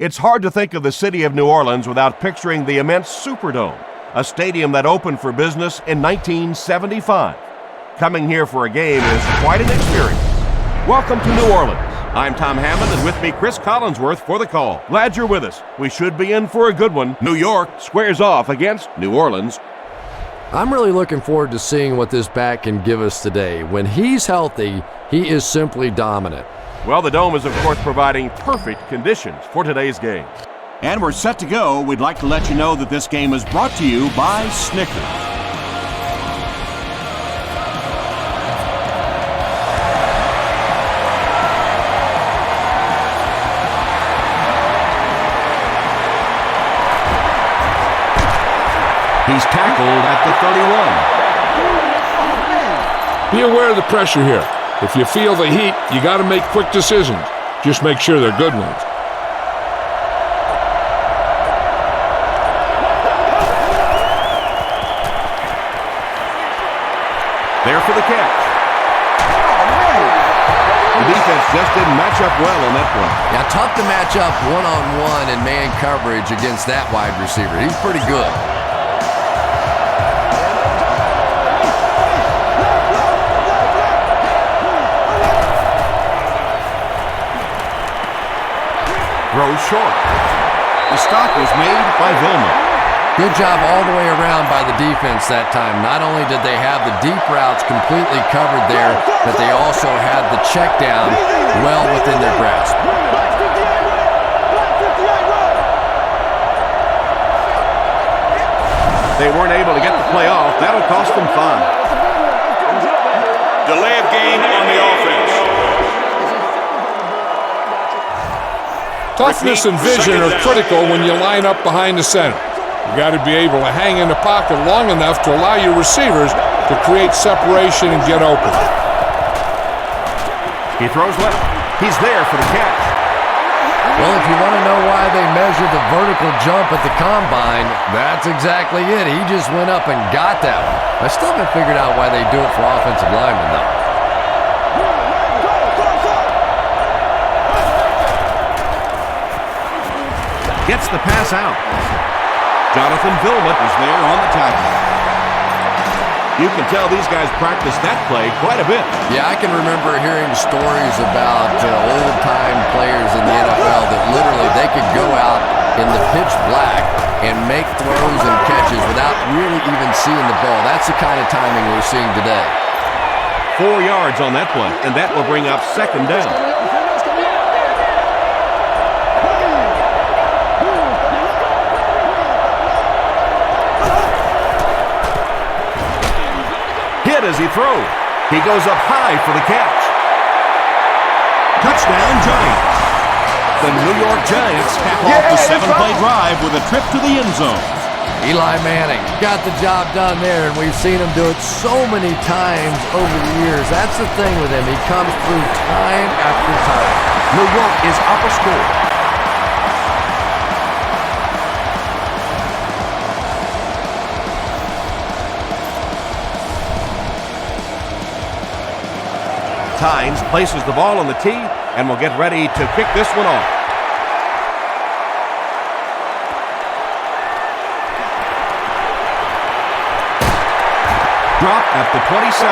It's hard to think of the city of New Orleans without picturing the immense Superdome, a stadium that opened for business in 1975. Coming here for a game is quite an experience. Welcome to New Orleans. I'm Tom Hammond, and with me, Chris Collinsworth for the call. Glad you're with us. We should be in for a good one. New York squares off against New Orleans. I'm really looking forward to seeing what this back can give us today. When he's healthy, he is simply dominant. Well, the Dome is, of course, providing perfect conditions for today's game. And we're set to go. We'd like to let you know that this game is brought to you by Snickers. He's tackled at the 31. Be aware of the pressure here. If you feel the heat, you got to make quick decisions. Just make sure they're good ones. There for the catch. The defense just didn't match up well on that play. Yeah, tough to match up one-on-one in man coverage against that wide receiver. He's pretty good. Throws short. The stop was made by Vilma. Good job all the way around by the defense that time. Not only did they have the deep routes completely covered there, but they also had the check down well within their grasp. They weren't able to get the play off. That'll cost them 5. Delay of game on the offense. Toughness and vision are critical when you line up behind the center. You got to be able to hang in the pocket long enough to allow your receivers to create separation and get open. He throws left. He's there for the catch. Well, if you want to know why they measure the vertical jump at the combine, that's exactly it. He just went up and got that one. I still haven't figured out why they do it for offensive linemen, though. Gets the pass out. Jonathan Vilma is there on the tackle. You can tell these guys practice that play quite a bit. Yeah, I can remember hearing stories about old-time players in the NFL that literally they could go out in the pitch black and make throws and catches without really even seeing the ball. That's the kind of timing we're seeing today. 4 yards on that play, and that will bring up second down. As he throws. He goes up high for the catch. Touchdown, Giants. The New York Giants cap off the 7-play drive with a trip to the end zone. Eli Manning got the job done there, and we've seen him do it so many times over the years. That's the thing with him. He comes through time after time. New York is up a score. Tynes places the ball on the tee and will get ready to kick this one off. Drop at the 27.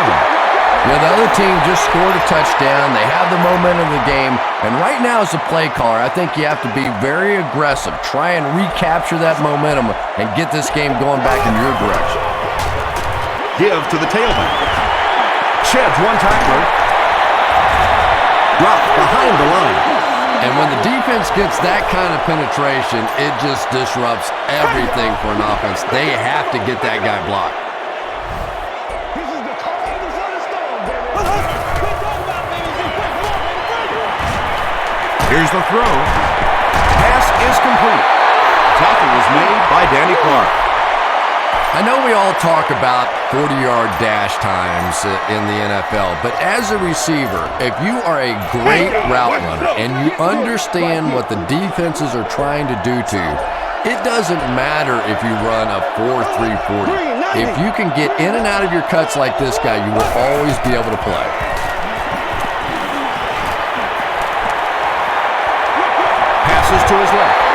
Yeah, the other team just scored a touchdown. They have the momentum of the game. And right now as a play caller, I think you have to be very aggressive. Try and recapture that momentum and get this game going back in your direction. Give to the tailback. Sheds one tackler. Drop behind the line. And when the defense gets that kind of penetration, it just disrupts everything for an offense. They have to get that guy blocked. Here's the throw. Pass is complete. Tackle was made by Danny Clark. I know we all talk about 40-yard dash times in the NFL, but as a receiver, if you are a great route runner and you understand what the defenses are trying to do to you, it doesn't matter if you run a 4.340. If you can get in and out of your cuts like this guy, you will always be able to play. Passes to his left.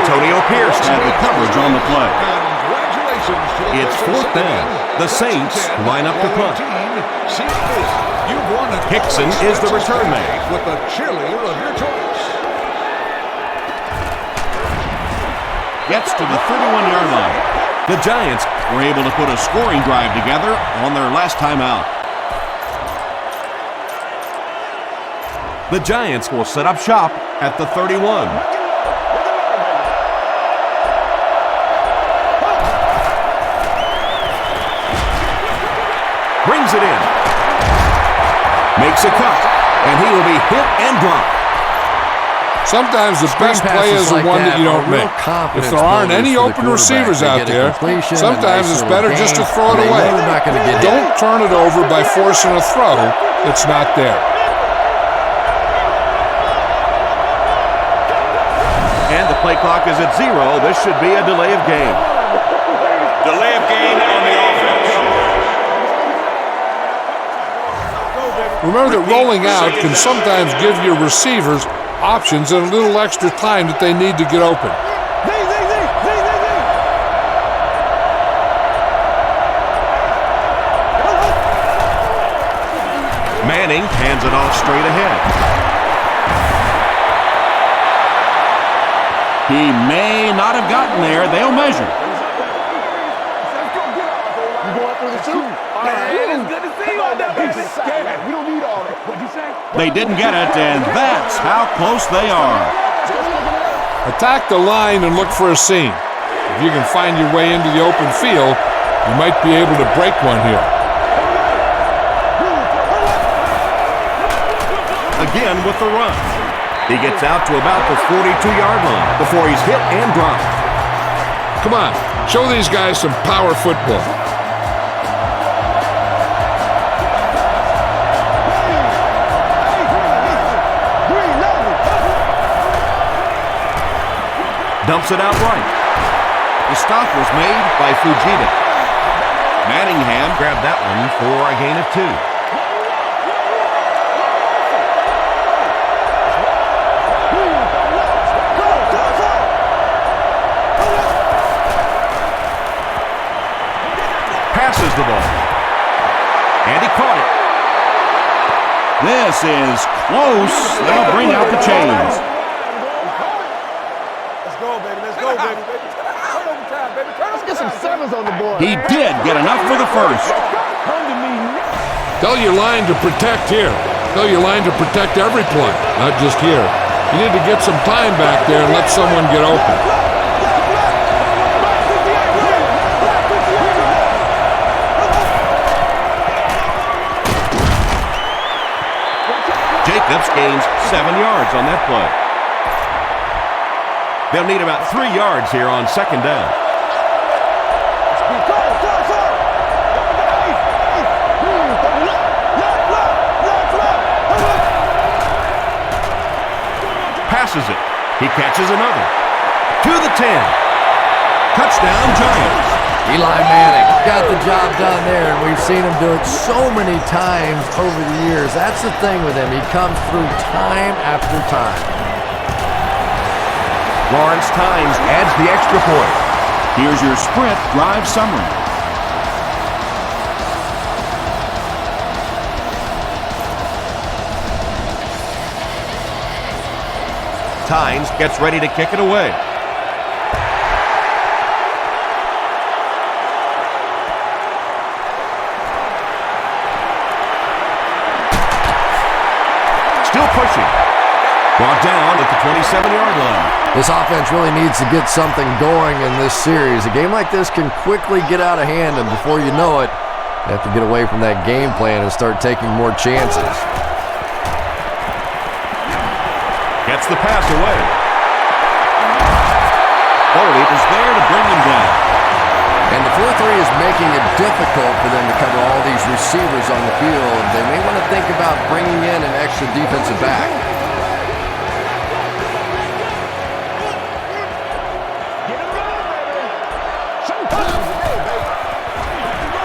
Antonio Pierce Had the coverage on the play. It's fourth down. The Saints line up to punt. Hickson is the return man. With the cheerleader of your choice. Gets to the 31-yard line. The Giants were able to put a scoring drive together on their last time out. The Giants will set up shop at the 31. Brings it in. Makes a cut, and he will be hit and dropped. Sometimes the best play is the one that you don't make. If there aren't any open receivers out there, sometimes it's better just to throw it away. Don't turn it over by forcing a throw that's not there. And the play clock is at 0. This should be a delay of game. Delay of game on the offense. Remember that rolling out can sometimes give your receivers options and a little extra time that they need to get open. Manning hands it off straight ahead. He may not have gotten there. They'll measure. They didn't get it, and that's how close they are. Attack the line and look for a seam. If you can find your way into the open field, you might be able to break one here. Again with the run. He gets out to about the 42-yard line before he's hit and dropped. Come on, show these guys some power football. Dumps it out right. The stop was made by Fujita. Manningham grabbed that one for a gain of 2. Passes the ball. And he caught it. This is close. They'll bring out the chains. He did get enough for the first. Tell your line to protect here. Tell your line to protect every play, not just here. You need to get some time back there and let someone get open. Jacobs gains 7 yards on that play. They'll need about 3 yards here on second down. Passes it. He catches another. To the 10. Touchdown, Giants. Eli Manning got the job done there, and we've seen him do it so many times over the years. That's the thing with him. He comes through time after time. Lawrence Tynes adds the extra point. Here's your sprint drive summary. Tynes gets ready to kick it away. Still pushing. Brought down at the 27-yard line. This offense really needs to get something going in this series. A game like this can quickly get out of hand, and before you know it, you have to get away from that game plan and start taking more chances. Gets the pass away. Foley is there to bring him down. And the 4-3 is making it difficult for them to cover all these receivers on the field. They may want to think about bringing in an extra defensive back.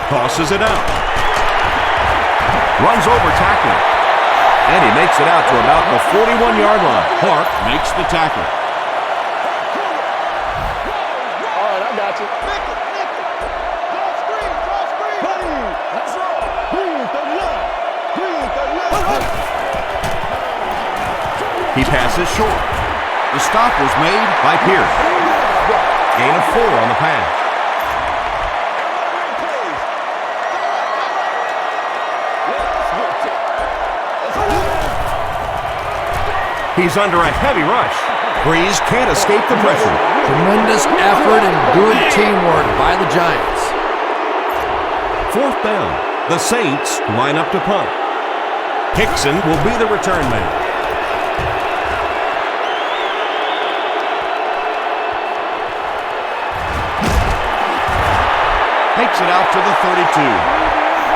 Tosses it out. Runs over tackler. And he makes it out to about the 41-yard line. Clark makes the tackle. He passes short. The stop was made by Pierce. Gain of 4 on the pass. He's under a heavy rush. Breeze can't escape the pressure. Tremendous effort and good teamwork by the Giants. 4th down. The Saints line up to punt. Hickson will be the return man. Takes it out to the 32.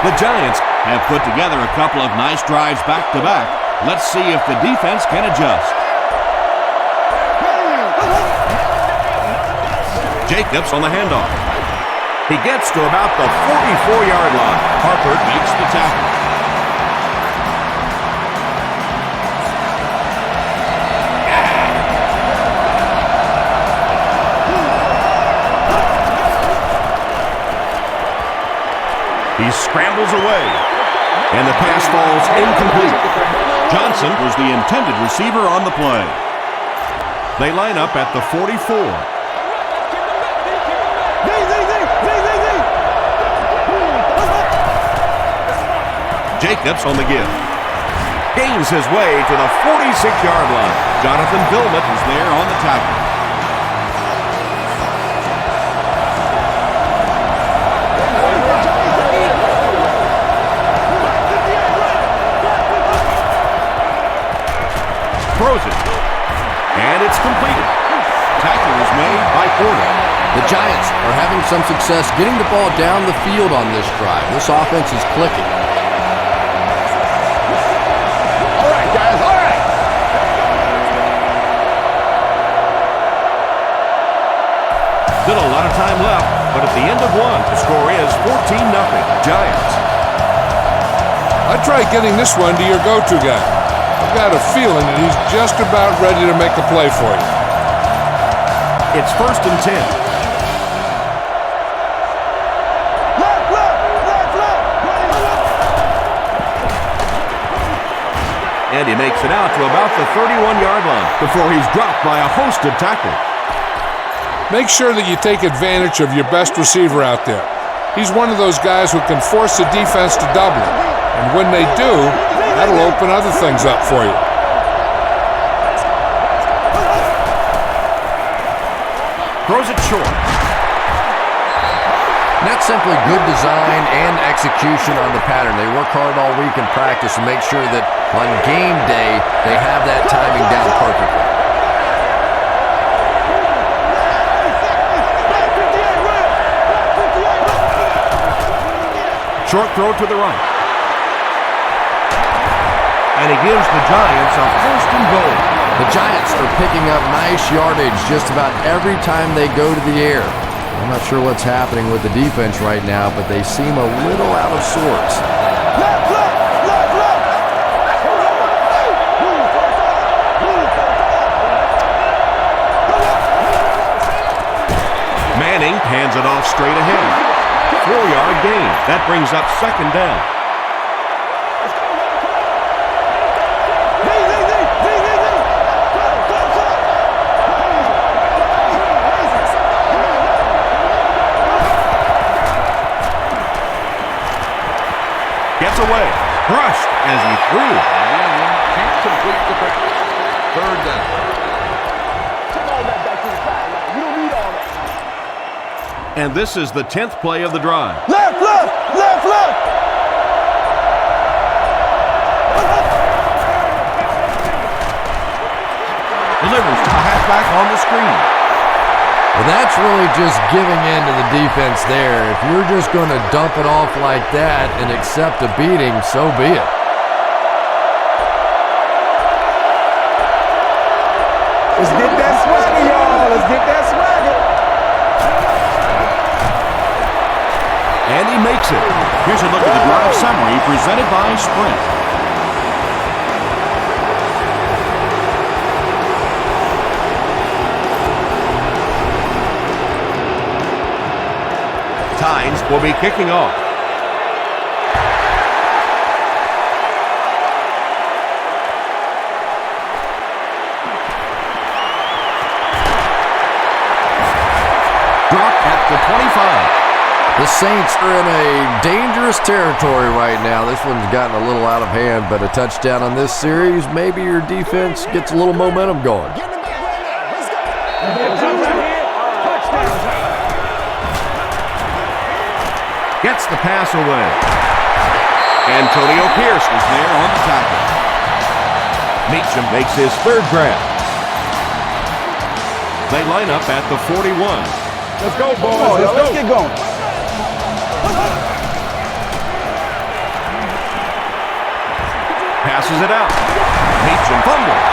The Giants have put together a couple of nice drives back-to-back. Let's see if the defense can adjust. Jacobs on the handoff. He gets to about the 44-yard line. Harper makes the tackle. He scrambles away, and the pass falls incomplete. Johnson was the intended receiver on the play. They line up at the 44. Jacobs on the give. Gains his way to the 46-yard line. Jonathan Vilmet is there on the tackle. Throws it. And it's completed. Tackle is made by Porter. The Giants are having some success getting the ball down the field on this drive. This offense is clicking. All right, guys, all right. Still a lot of time left, but at the end of one, the score is 14-0 Giants. I'd try getting this one to your go-to guy. I've got a feeling that he's just about ready to make a play for you. It's 1st and 10. And he makes it out to about the 31-yard line before he's dropped by a host of tacklers. Make sure that you take advantage of your best receiver out there. He's one of those guys who can force the defense to double him. And when they do, that'll open other things up for you. Throws it short. And that's simply good design and execution on the pattern. They work hard all week in practice to make sure that on game day they have that timing down perfectly. Short throw to the right. And he gives the Giants a 1st and goal. The Giants are picking up nice yardage just about every time they go to the air. I'm not sure what's happening with the defense right now, but they seem a little out of sorts. Manning hands it off straight ahead. 4-yard gain. That brings up 2nd down. Gets away. Brushed as he threw. Can't complete the pass. 3rd down. Take all that back to the sideline. You don't need all that. And this is the 10th play of the drive. Left, left, left, left. Delivers to the halfback on the screen. Well, that's really just giving in to the defense there. If you're just going to dump it off like that and accept a beating, so be it. Let's get that swagger, y'all. Let's get that swagger. And he makes it. Here's a look at the drive summary presented by Sprint. Tynes will be kicking off. Saints are in a dangerous territory right now. This one's gotten a little out of hand, but a touchdown on this series, maybe your defense gets a little momentum going. Gets the pass away. Antonio Pierce is there on the tackle. Meacham makes his third grab. They line up at the 41. Let's go, boys. Let's get going. Passes it out. Meacham fumbles.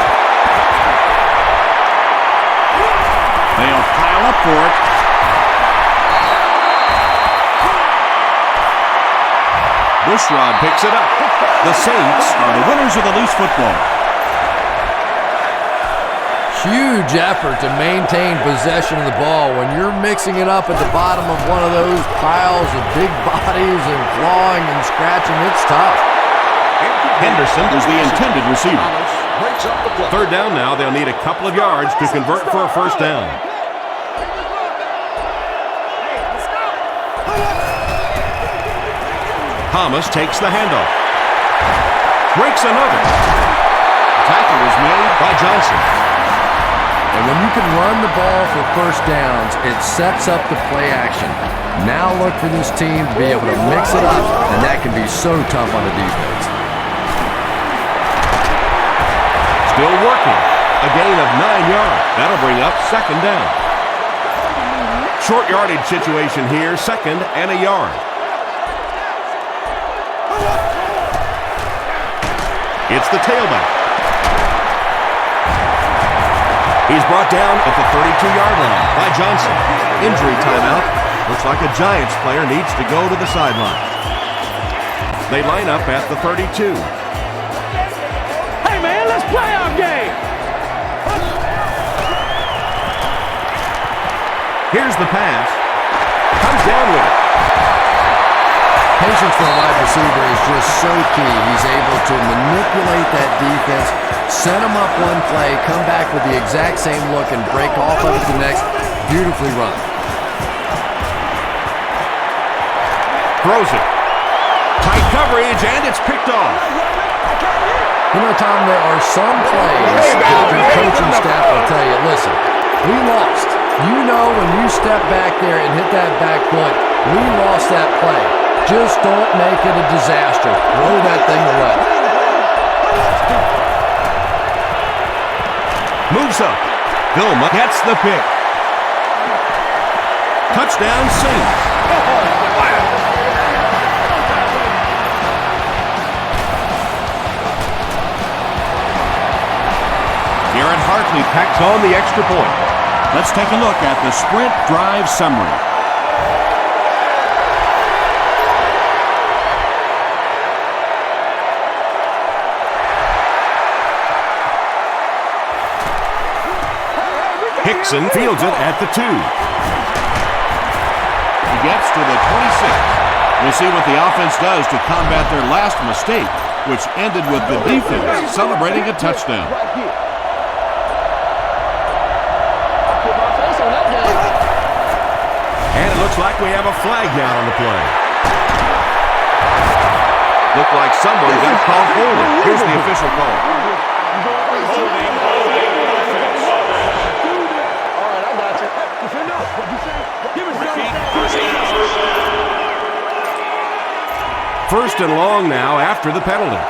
They'll pile up for it. Bushrod picks it up. The Saints are the winners of the loose football. Huge effort to maintain possession of the ball. When you're mixing it up at the bottom of one of those piles of big bodies and clawing and scratching, it's tough. Henderson is the intended receiver. Third down now. They'll need a couple of yards to convert for a first down. Thomas takes the handoff. Breaks another. Tackle is made by Johnson. And when you can run the ball for first downs, it sets up the play action. Now look for this team to be able to mix it up, and that can be so tough on the defense. Still working. A gain of 9 yards. That'll bring up second down. Short yardage situation here. Second and a yard. It's the tailback. He's brought down at the 32-yard line by Johnson. Injury timeout. Looks like a Giants player needs to go to the sideline. They line up at the 32. Hey, man, let's play our game. Here's the pass. Comes down with it. Patience for a wide receiver is just so key. He's able to manipulate that defense, set them up one play, come back with the exact same look, and break off of it the next. Beautifully run. Throws it. Tight coverage, and it's picked off. You know, Tom, there are some plays that your coaching staff will tell you, listen, we lost. You know when you step back there and hit that back foot, we lost that play. Just don't make it a disaster. Throw that thing away. Moves up. Vilma gets the pick. Touchdown Saints. Garrett Hartley packs on the extra point. Let's take a look at the sprint drive summary. Hickson fields it at the 2. He gets to the 26. We'll see what the offense does to combat their last mistake, which ended with the defense celebrating a touchdown. And it looks like we have a flag down on the play. Looked like someone got called holding. Here's the official call. First and long now after the penalty.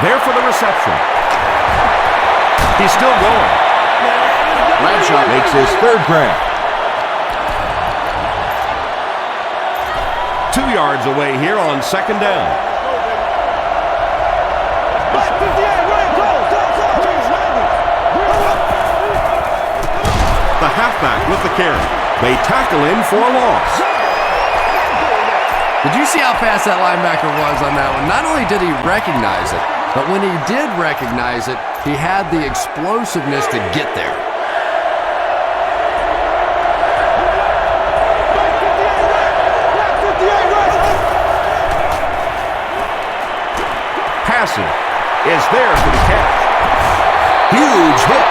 There for the reception. He's still going. Bradshaw makes his third grab. 2 yards away here on second down. The halfback with the carry. They tackle him for a loss. Did you see how fast that linebacker was on that one? Not only did he recognize it, but when he did recognize it, he had the explosiveness to get there. Passing. is there for the catch. Huge hit.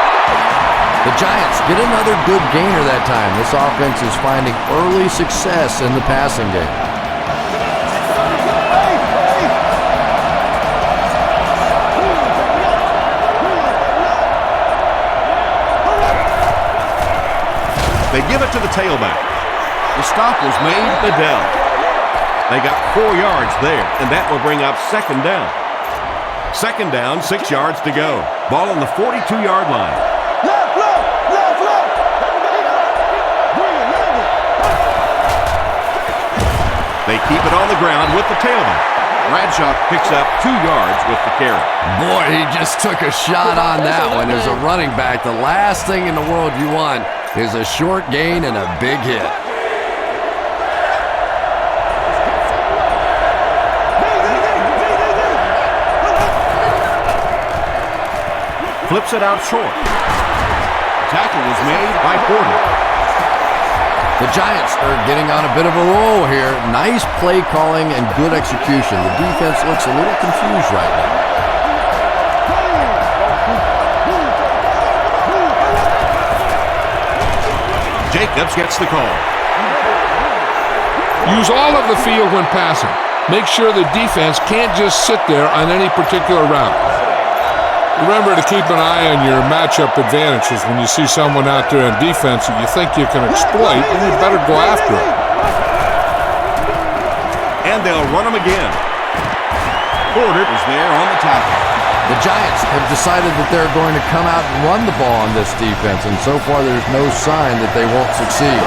The Giants get another good gainer that time. This offense is finding early success in the passing game. They give it to the tailback. The stop was made. Adele. They got 4 yards there, and that will bring up second down. Second down, 6 yards to go. Ball on the 42-yard line. They keep it on the ground with the tailback. Bradshaw picks up 2 yards with the carry. Boy, he just took a shot on that one. As a running back, the last thing in the world you want is a short gain and a big hit. Flips it out short. Tackle was made by Porter. The Giants are getting on a bit of a roll here. Nice play calling and good execution. The defense looks a little confused right now. Jacobs gets the call. Use all of the field when passing. Make sure the defense can't just sit there on any particular route. Remember to keep an eye on your matchup advantages. When you see someone out there on defense that you think you can exploit, then you better go after it. And they'll run him again. Porter is there on the tackle. The Giants have decided that they're going to come out and run the ball on this defense, and so far there's no sign that they won't succeed.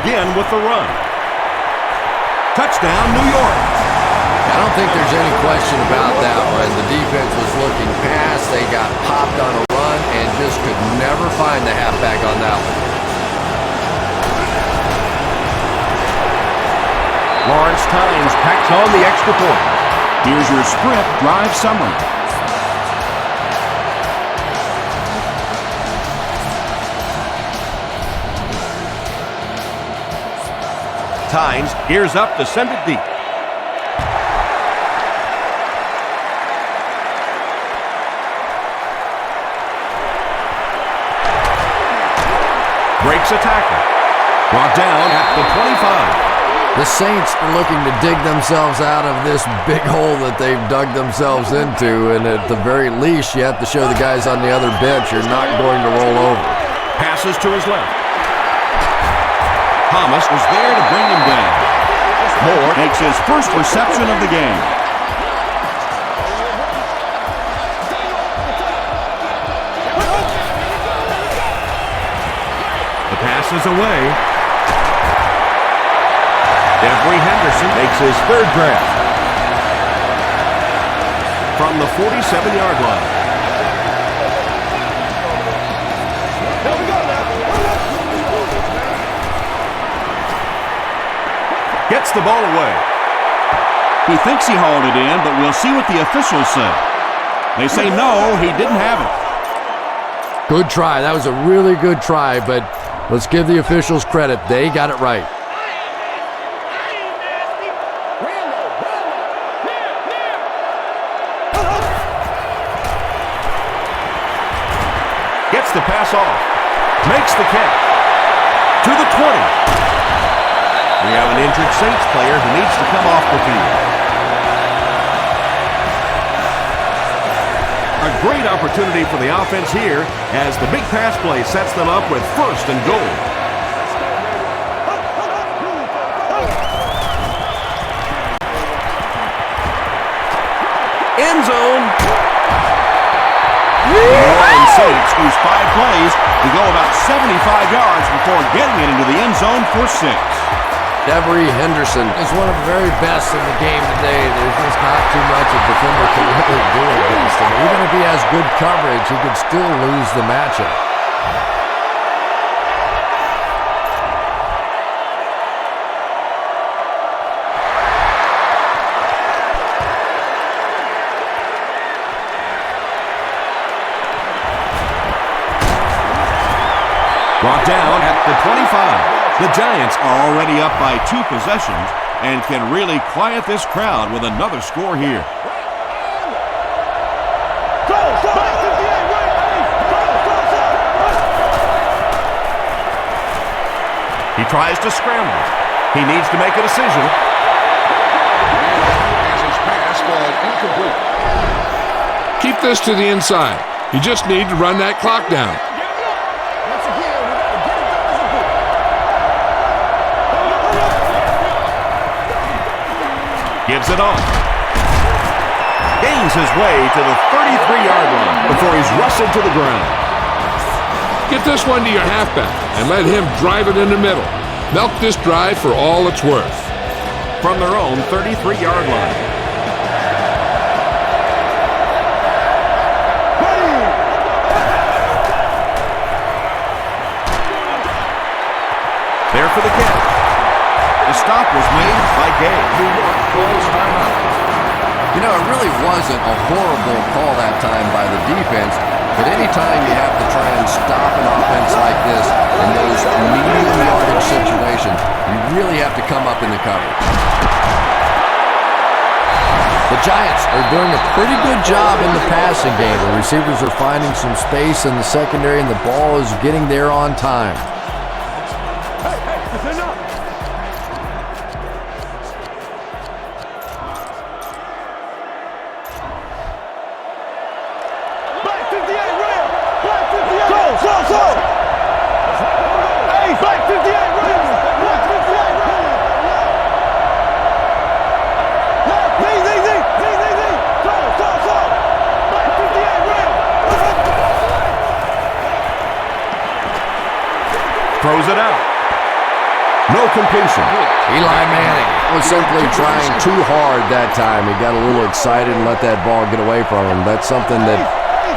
Again with the run. Touchdown, New York. I don't think there's any question about that one. The defense was looking past. They got popped on a run and just could never find the halfback on that one. Lawrence Tynes packs on the extra point. Here's your sprint drive summary. Tynes gears up to send it deep. Breaks a tackle. Brought down at the 25. The Saints are looking to dig themselves out of this big hole that they've dug themselves into, and at the very least, you have to show the guys on the other bench you're not going to roll over. Passes to his left. Thomas was there to bring him down. Moore makes his first reception of the game. The pass is away. Jeffrey Henderson makes his third grab. From the 47-yard line. Gets the ball away. He thinks he hauled it in, but we'll see what the officials say. They say no, he didn't have it. Good try. That was a really good try, but let's give the officials credit. They got it right. Gets the pass off. Makes the catch. To the 20. We have an injured Saints player who needs to come off the field. A great opportunity for the offense here as the big pass play sets them up with first and goal. End zone. The New Orleans Saints use 5 plays to go about 75 yards before getting it into the end zone for 6. Jeffrey Henderson is one of the very best in the game today. There's just not too much a defender can really do against him. Even if he has good coverage, he could still lose the matchup. Brought down at the 25. The Giants are already up by 2 possessions and can really quiet this crowd with another score here. He tries to scramble. He needs to make a decision. Keep this to the inside. You just need to run that clock down. Gives it off. Gains his way to the 33-yard line before he's wrestled to the ground. Get this one to your halfback and let him drive it in the middle. Milk this drive for all it's worth. From their own 33-yard line. There for the catch. The stop was made by Gay. You know, it really wasn't a horrible call that time by the defense, but anytime you have to try and stop an offense like this in those medium yardage situations, you really have to come up in the coverage. The Giants are doing a pretty good job in the passing game. The receivers are finding some space in the secondary, and the ball is getting there on time. Throws it out. No completion. Eli Manning was simply trying too hard that time. He got a little excited and let that ball get away from him. That's something that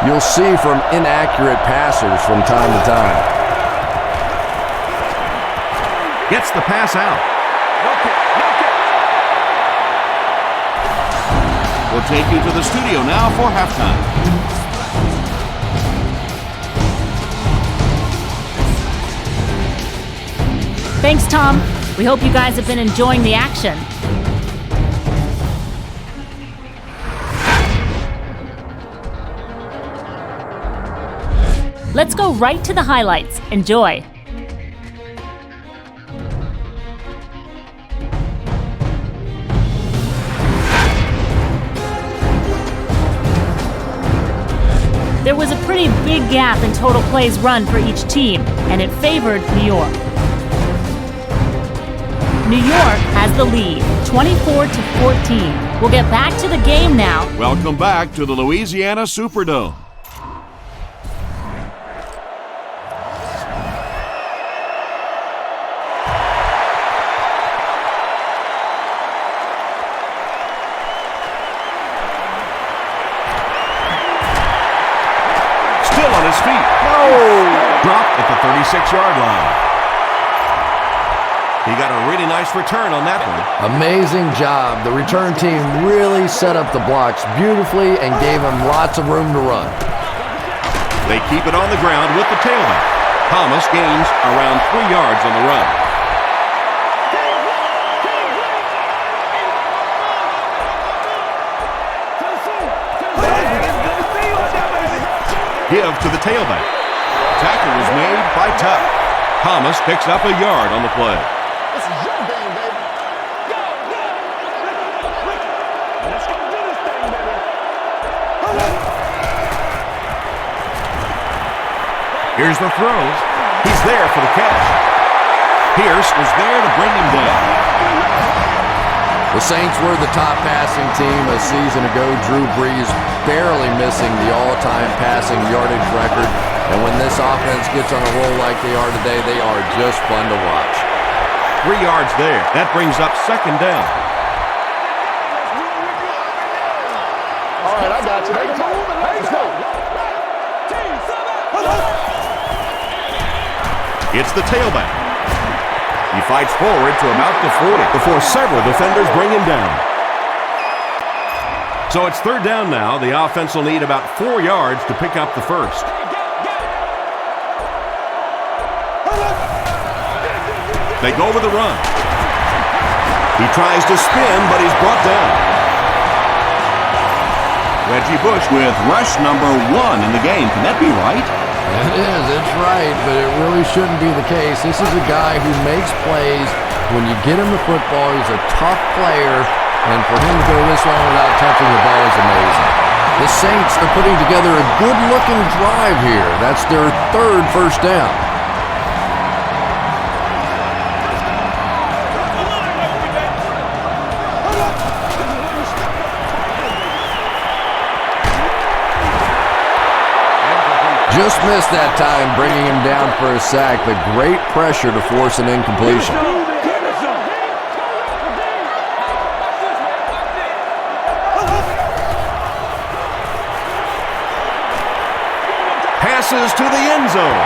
you'll see from inaccurate passers from time to time. Gets the pass out. We'll take you to the studio now for halftime. Thanks, Tom. We hope you guys have been enjoying the action. Let's go right to the highlights. Enjoy. There was a pretty big gap in total plays run for each team, and it favored New York. New York has the lead, 24-14. We'll get back to the game now. Welcome back to the Louisiana Superdome. Still on his feet. Dropped at the 36-yard line. He got a really nice return on that one. Amazing job. The return team really set up the blocks beautifully and gave him lots of room to run. They keep it on the ground with the tailback. Thomas gains around 3 yards on the run. Give to the tailback. Tackle was made by Tuck. Thomas picks up a yard on the play. This is your game, baby. Go, go. Let's go do this thing, baby. Here's the throw. He's there for the catch. Pierce was there to bring him down. The Saints were the top passing team a season ago. Drew Brees barely missing the all-time passing yardage record. And when this offense gets on a roll like they are today, they are just fun to watch. 3 yards there. That brings up second down. All right, I got you. Let's go. It's the tailback. He fights forward to about the 40 before several defenders bring him down. So it's third down now. The offense will need about 4 yards to pick up the first. They go with the run. He tries to spin, but he's brought down. Reggie Bush with rush number 1 in the game. Can that be right? It is. It's right, but it really shouldn't be the case. This is a guy who makes plays. When you get him the football, he's a tough player, and for him to go this long without touching the ball is amazing. The Saints are putting together a good-looking drive here. That's their 3rd first down. Just missed that time, bringing him down for a sack, but great pressure to force an incompletion. Passes to the end zone.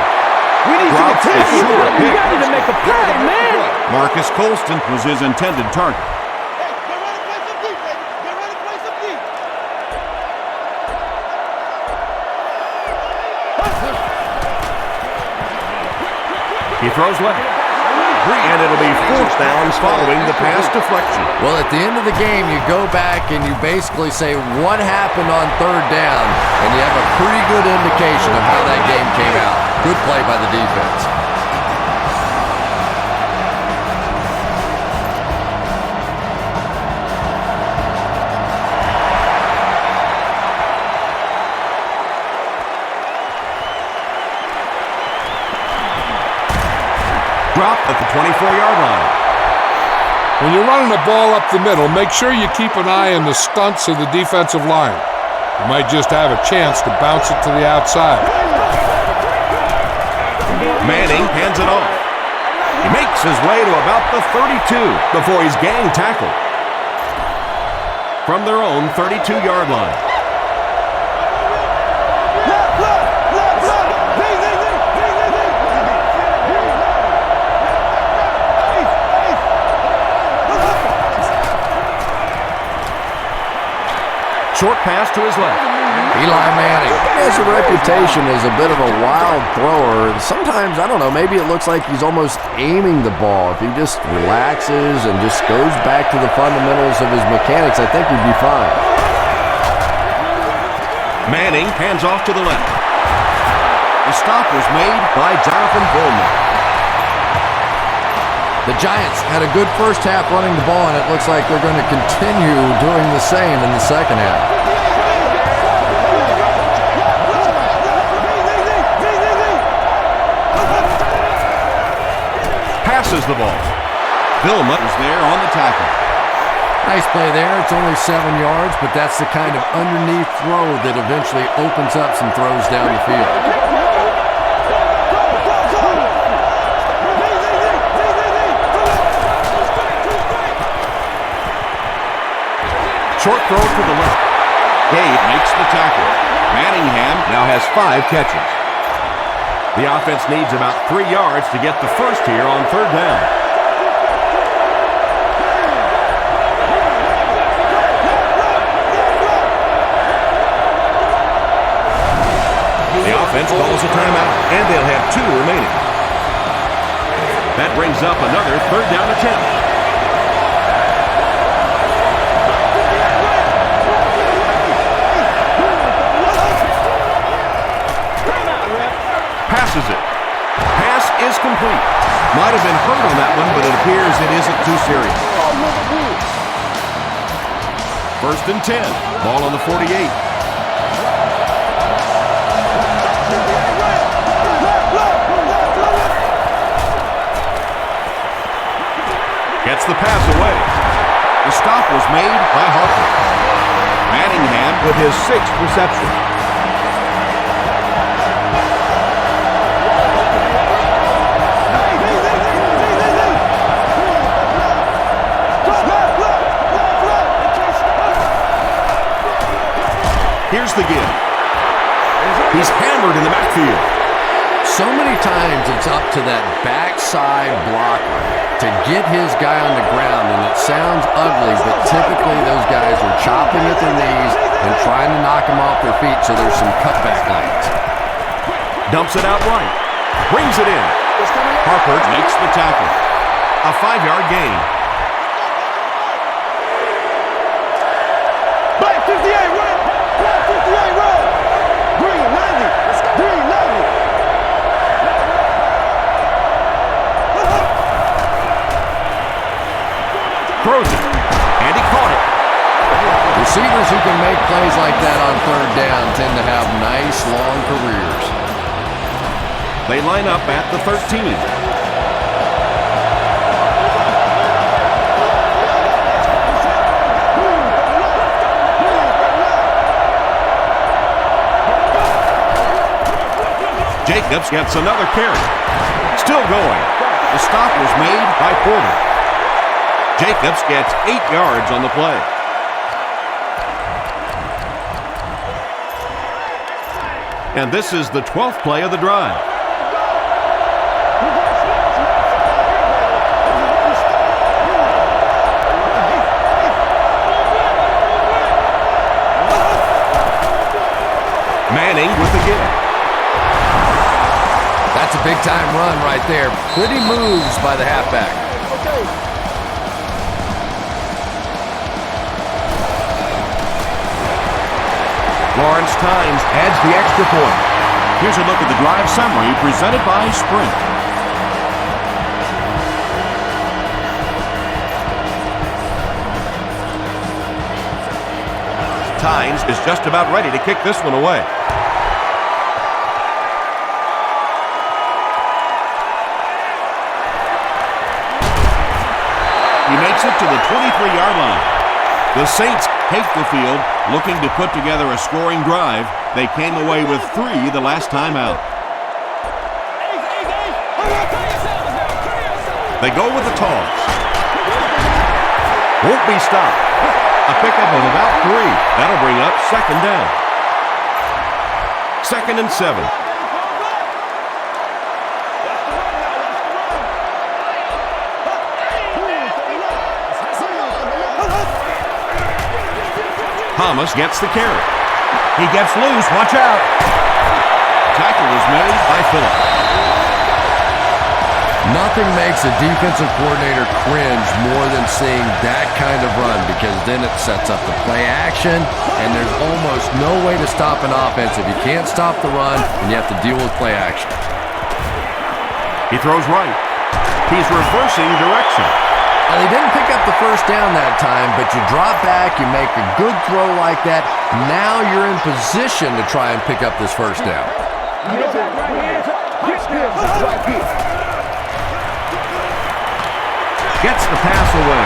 We need Drops to a short You pick. got to make a play, man. Marcus Colston was his intended target. He throws left. And it'll be 4th down following the pass deflection. Well, at the end of the game, you go back and you basically say what happened on 3rd down, and you have a pretty good indication of how that game came out. Good play by the defense. Drop at the 24-yard line. When you're running the ball up the middle, make sure you keep an eye on the stunts of the defensive line. You might just have a chance to bounce it to the outside. Manning hands it off. He makes his way to about the 32 before he's gang tackled. From their own 32-yard line. Short pass to his left. Eli Manning has a reputation as a bit of a wild thrower. Sometimes, I don't know, maybe it looks like he's almost aiming the ball. If he just relaxes and just goes back to the fundamentals of his mechanics, I think he'd be fine. Manning hands off to the left. The stop was made by Jonathan Bullman. The Giants had a good first half running the ball, and it looks like they're going to continue doing the same in the second half. Passes the ball. Vilma is there on the tackle. Nice play there. It's only 7 yards, but that's the kind of underneath throw that eventually opens up some throws down the field. Short throw to the left. Gabe makes the tackle. Manningham Now has 5 catches. The offense needs about 3 yards to get the first here on 3rd down. The offense calls a timeout, and they'll have 2 remaining. That brings up another 3rd down attempt. Passes it. Pass is complete. Might have been hurt on that one, but it appears it isn't too serious. 1st and 10. Ball on the 48. Gets the pass away. The stop was made by Harper. Manningham with his 6th reception. Here's the give. He's hammered in the backfield. So many times it's up to that backside blocker to get his guy on the ground, and it sounds ugly, but typically those guys are chopping at their knees and trying to knock them off their feet, so there's some cutback lanes. Dumps it out right. Brings it in. Harper makes the tackle. A 5-yard gain. Black 58, run! Black 58, run! Green 90! Green 90! Throws it. And he caught it. Receivers who can make plays like that on third down tend to have nice, long careers. They line up at the 13. Jacobs gets another carry. Still going. The stop was made by Porter. Jacobs gets 8 yards on the play. And this is the 12th play of the drive. Manning with the give. That's a big-time run right there. Pretty moves by the halfback. Lawrence Tynes adds the extra point. Here's a look at the drive summary presented by Sprint. Tynes is just about ready to kick this one away. He makes it to the 23-yard line. The Saints take the field, looking to put together a scoring drive. They came away with 3 the last time out. They go with the toss. Won't be stopped. A pickup of about 3. That'll bring up second down. 2nd and 7. Thomas gets the carry. He gets loose. Watch out. Tackle was made by Phillip. Nothing makes a defensive coordinator cringe more than seeing that kind of run, because then it sets up the play action, and there's almost no way to stop an offense if you can't stop the run and you have to deal with play action. He throws right. He's reversing direction. Now, they didn't pick up the first down that time, but you drop back, you make a good throw like that. Now you're in position to try and pick up this first down. Gets the pass away.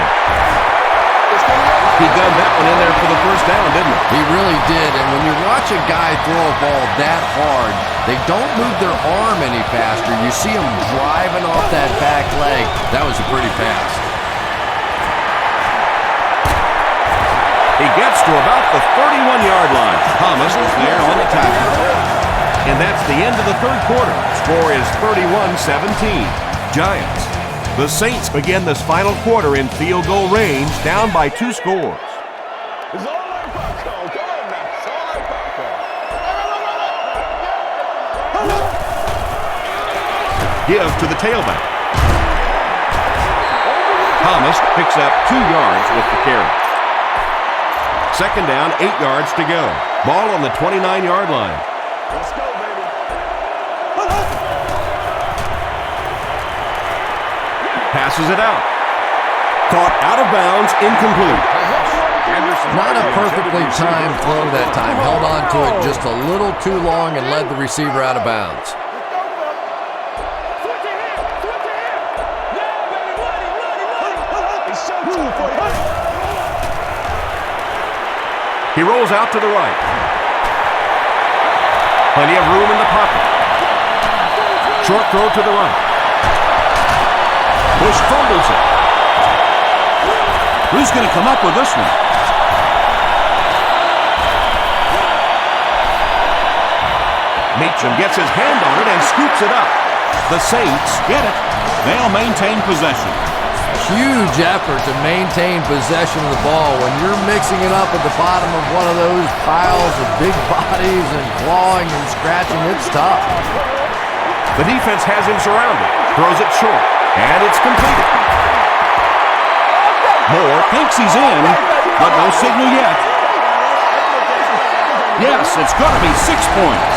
He gunned that one in there for the first down, didn't he? He really did, and when you watch a guy throw a ball that hard, they don't move their arm any faster. You see him driving off that back leg. That was a pretty pass. He gets to about the 31-yard line. Thomas is there on the tackle. And that's the end of the third quarter. Score is 31-17. Giants. The Saints begin this final quarter in field goal range, down by 2 scores. It's all right, popcorn. Come on now. It's all right, popcorn. Give to the tailback. Thomas picks up 2 yards with the carry. Second down, 8 yards to go. Ball on the 29-yard line. Let's go, baby. Passes it out. Caught out of bounds, incomplete. Not a perfectly timed throw that time. Held on to it just a little too long and led the receiver out of bounds. He rolls out to the right. Plenty of room in the pocket. Short throw to the right. Bush fumbles it. Who's going to come up with this one? Meacham gets his hand on it and scoops it up. The Saints get it. They'll maintain possession. Huge effort to maintain possession of the ball. When you're mixing it up at the bottom of one of those piles of big bodies and clawing and scratching, it's tough. The defense has him surrounded. Throws it short. And it's completed. Moore thinks he's in, but no signal yet. Yes, it's going to be 6 points.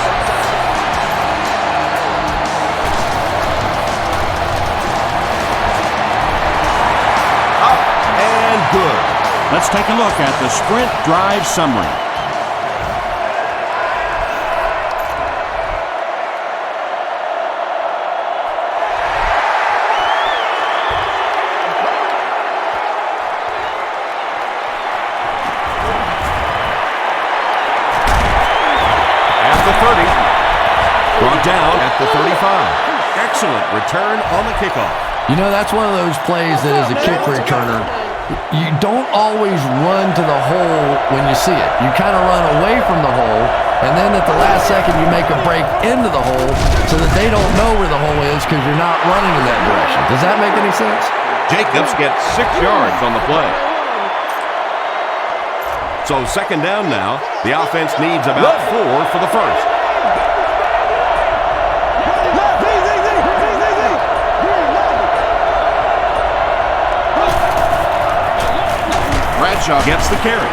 Up and good. Let's take a look at the sprint drive summary. Brought down at the 35. Excellent return on the kickoff. You know, that's one of those plays that as a kick returner, you don't always run to the hole when you see it. You kind of run away from the hole, and then at the last second you make a break into the hole so that they don't know where the hole is because you're not running in that direction. Does that make any sense? Jacobs gets 6 yards on the play. So second down now. The offense needs about 4 for the first. Bradshaw gets the carry.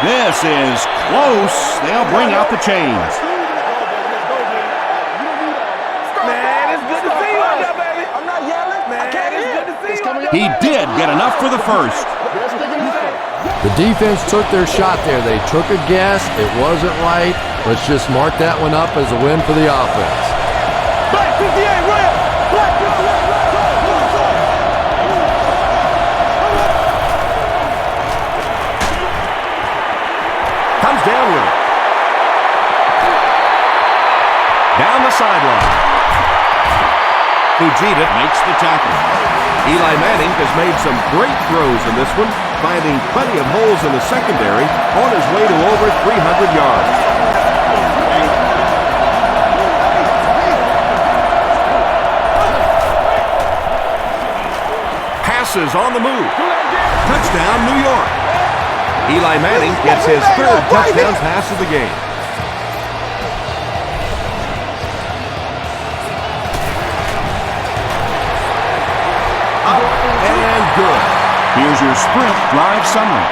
This is close. They'll bring out the chains. Man, it's good to see you out there, baby. I'm not yelling. Man, it's good to see you out there. He did get enough for the first. The defense took their shot there. They took a guess. It wasn't right. Let's just mark that one up as a win for the offense. Black 58, Ram. Black 58, Comes down with it. Down the sideline. Fujita makes the tackle. Eli Manning has made some great throws in this one, finding plenty of holes in the secondary on his way to over 300 yards. Passes on the move. Touchdown, New York. Eli Manning gets his third touchdown pass of the game. Up and good. Here's your sprint drive summary.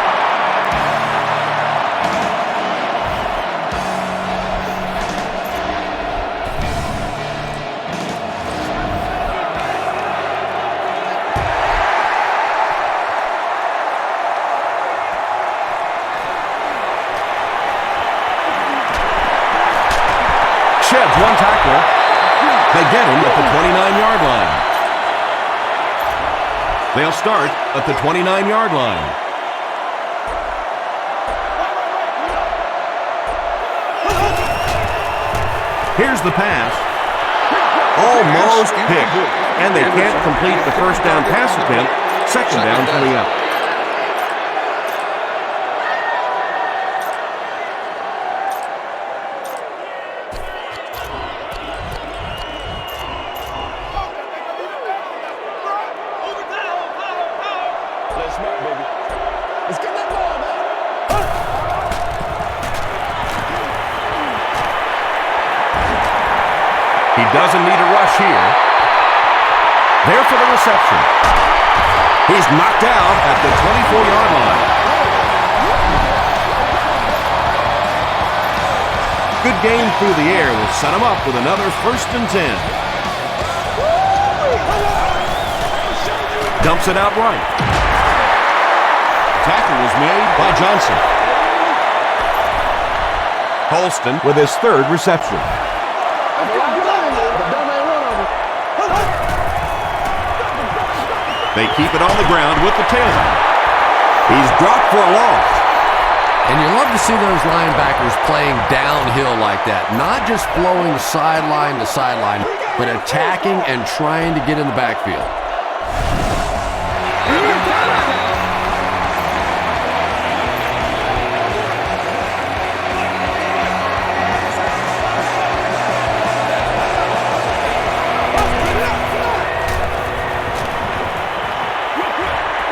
Sheds one tackler. They get him at the 29-yard line. They'll start at the 29-yard line. Here's the pass. Almost picked. And they can't complete the first down pass attempt. Second down coming up. He doesn't need a rush here. There for the reception. He's knocked out at the 24-yard line. Good game through the air will set him up with another 1st and 10. Dumps it out right. Tackle was made by Johnson. Holston with his 3rd reception. They keep it on the ground with the tailback. He's dropped for a loss. And you love to see those linebackers playing downhill like that. Not just flowing sideline to sideline, but attacking and trying to get in the backfield.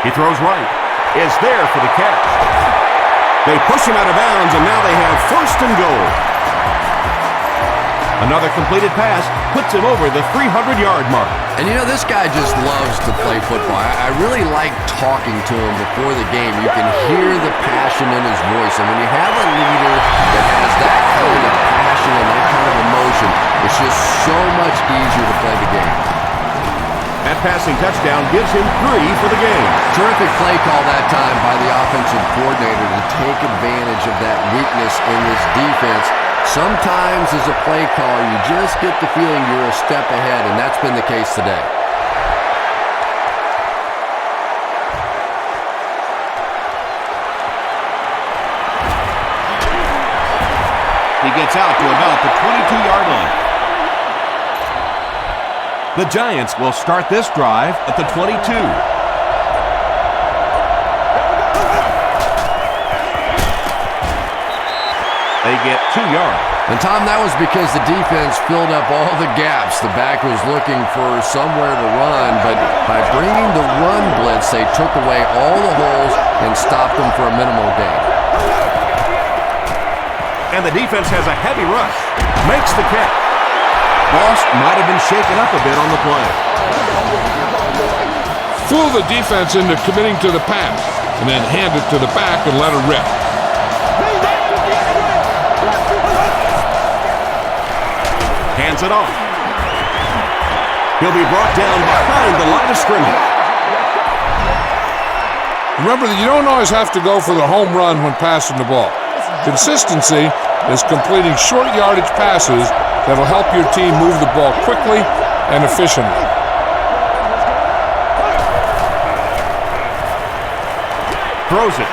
He throws right. Is there for the catch. They push him out of bounds, and now they have 1st and goal. Another completed pass puts him over the 300-yard mark. And you know, this guy just loves to play football. I really like talking to him before the game. You can hear the passion in his voice. And when you have a leader that has that kind of passion and that kind of emotion, it's just so much easier to play the game. That passing touchdown gives him 3 for the game. Terrific play call that time by the offensive coordinator to take advantage of that weakness in this defense. Sometimes as a play caller, you just get the feeling you're a step ahead, and that's been the case today. He gets out to about the 22-yard line. The Giants will start this drive at the 22. They get 2 yards. And, Tom, that was because the defense filled up all the gaps. The back was looking for somewhere to run, but by bringing the run blitz, they took away all the holes and stopped them for a minimal gain. And the defense has a heavy rush. Makes the catch. Boss might have been shaken up a bit on the play. Fool the defense into committing to the pass, and then hand it to the back and let it rip. Hands it off. He'll be brought down behind the line of scrimmage. Remember that you don't always have to go for the home run when passing the ball. Consistency is completing short yardage passes that will help your team move the ball quickly and efficiently. Throws it.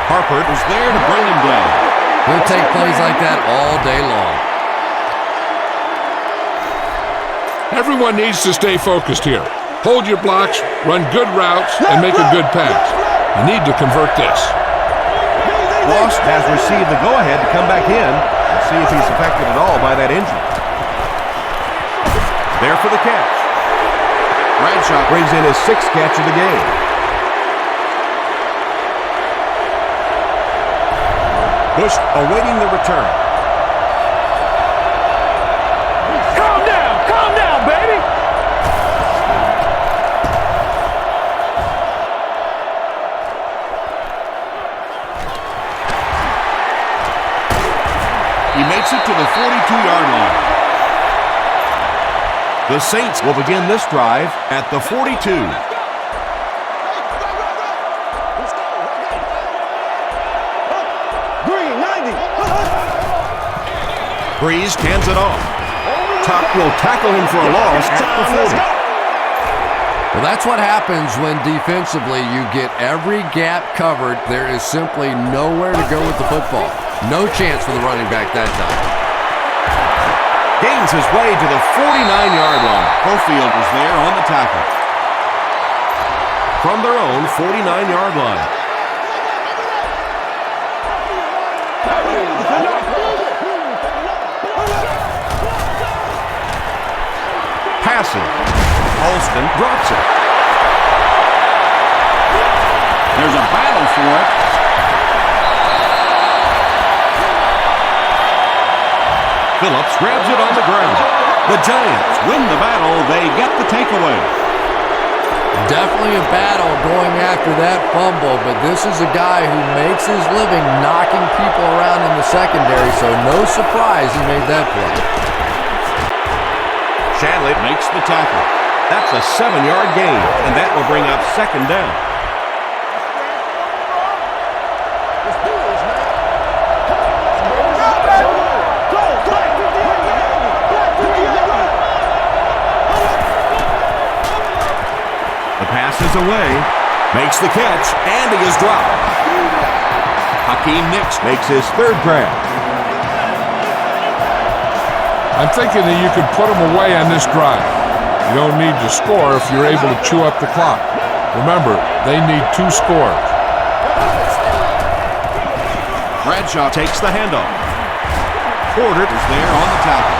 Harper is there to bring him down. He'll take plays like that all day long. Everyone needs to stay focused here. Hold your blocks, run good routes, and make a good pass. You need to convert this. Boss has received the go-ahead to come back in and see if he's affected at all by that injury. There for the catch. Bradshaw brings in his 6th catch of the game. Bush awaiting the return. Calm down, baby. He makes it to the 42-yard line. The Saints will begin this drive at the 42. Green, 90. Breeze hands it off. Tuck will tackle him for a loss at the 40. Well, that's what happens when defensively you get every gap covered. There is simply nowhere to go with the football. No chance for the running back that time. Gains his way to the 49-yard line. Hofield was there on the tackle. From their own 49-yard line. Passing. Alston drops it. There's a battle for it. Phillips grabs it on the ground. The Giants win the battle. They get the takeaway. Definitely a battle going after that fumble, but this is a guy who makes his living knocking people around in the secondary, so no surprise he made that play. Shanley makes the tackle. That's a 7-yard gain, and that will bring up 2nd down. Is away, makes the catch, and he is dropped. Hakeem Nicks makes his 3rd grab. I'm thinking that you could put them away on this drive. You don't need to score if you're able to chew up the clock. Remember, they need 2 scores. Bradshaw Takes the handoff. Porter is there on the tackle.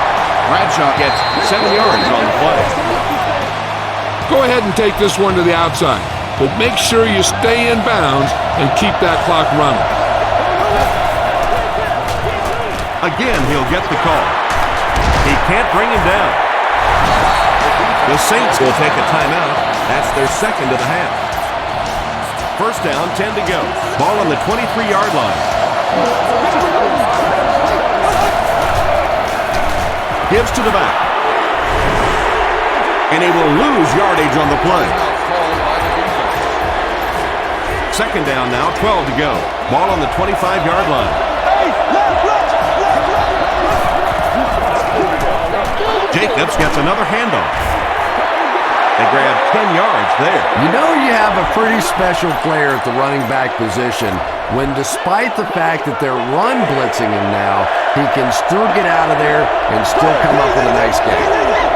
Bradshaw gets 7 yards on the play. Go ahead and take this one to the outside, but make sure you stay in bounds and keep that clock running. Again, he'll get the call. He can't bring him down. The Saints will take a timeout. That's their second of the half. First down, 10 to go. Ball on the 23-yard line. Gives to the back. And he will lose yardage on the play. Second down now, 12 to go. Ball on the 25-yard line. Jacobs gets another handoff. They grab 10 yards there. You know you have a pretty special player at the running back position when, despite the fact that they're run blitzing him now, he can still get out of there and still come up with a nice game.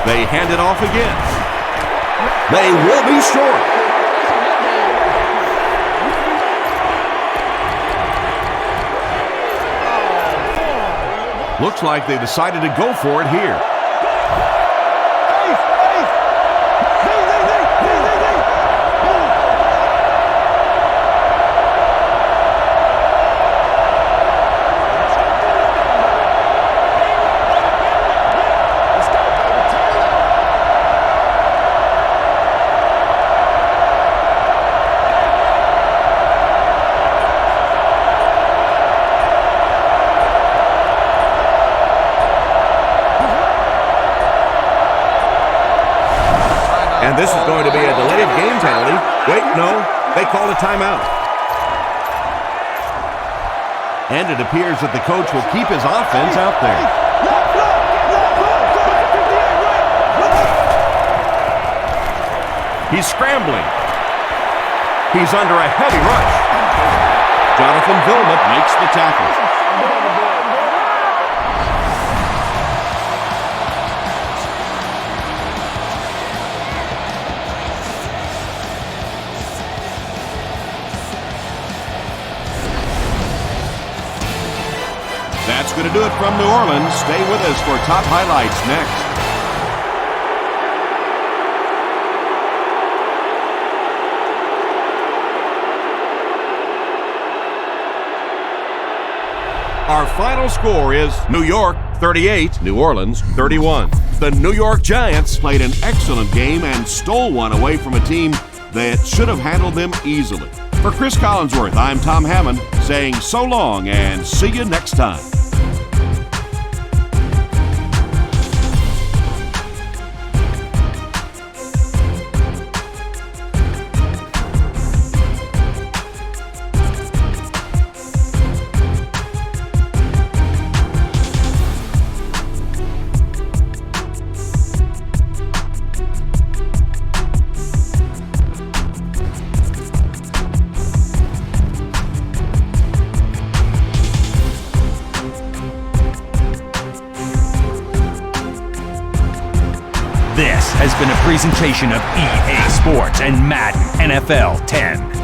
They hand it off again. They will be short. Looks like they decided to go for it here. And this is going to be a delay of game penalty. Wait, no, they called a timeout. And it appears that the coach will keep his offense out there. He's scrambling. He's under a heavy rush. Jonathan Vilmet makes the tackle. That's going to do it from New Orleans. Stay with us for top highlights next. Our final score is New York 38, New Orleans 31. The New York Giants played an excellent game and stole one away from a team that should have handled them easily. For Chris Collinsworth, I'm Tom Hammond saying so long and see you next time. This has been a presentation of EA Sports and Madden NFL 10.